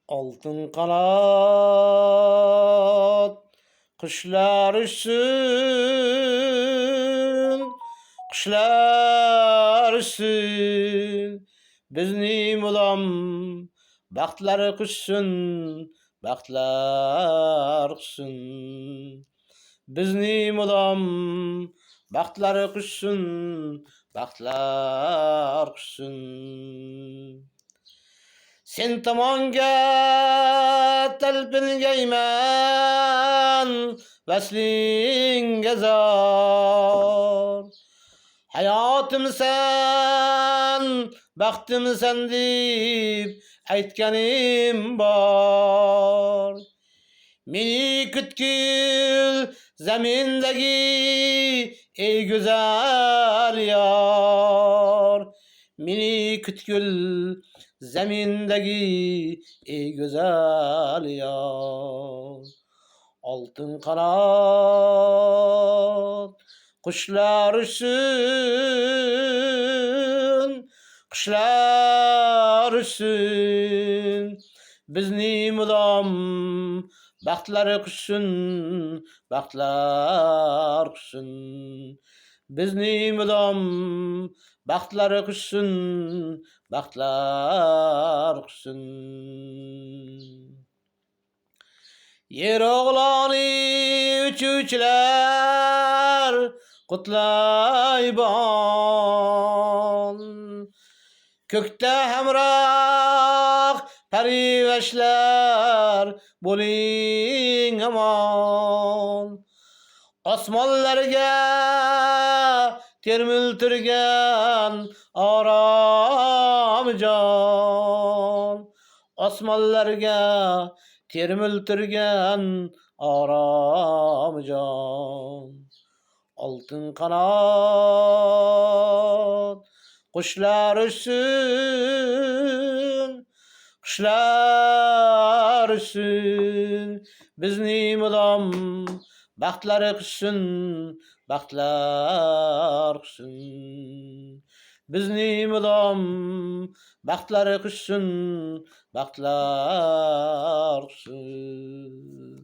Altın kanat kuşlar uçsun, kuşlar uçsun. Bizning ulam baxtlar quchsin, baxtlar quchsin. Bizning ulam baxtlar quchsin, baxtlar quchsin. Sen tomonga talpingayman, vaslinga zor. Hayotimsan, baxtimsan deb aytganim bor. Meni kutkil zamindagi ey go'zal yor. Meni kutkil zamindagi ey go'zal yor. Oltin qanot qushlar uchun, qushlar uchun. Bizning mulam baxtlar quchsin, baxtlar quchsin. Bizning mulam baxtlar quchsin, baxtlar quchsin. Yer o'g'loni uchuvchilar qutlaybon. Ko'kda hamroh parivashlar bo'ling amon. Osmonlarga termiltirgan oromjon. Osmonlarga termiltirgan oromjon. Oltin qanot qushlar uchun, qushlar uchun. Bizning mulam baxtlar quchsin, baxtlar quchsin. Bizning mulam baxtlar quchsin, baxtlar quchsin.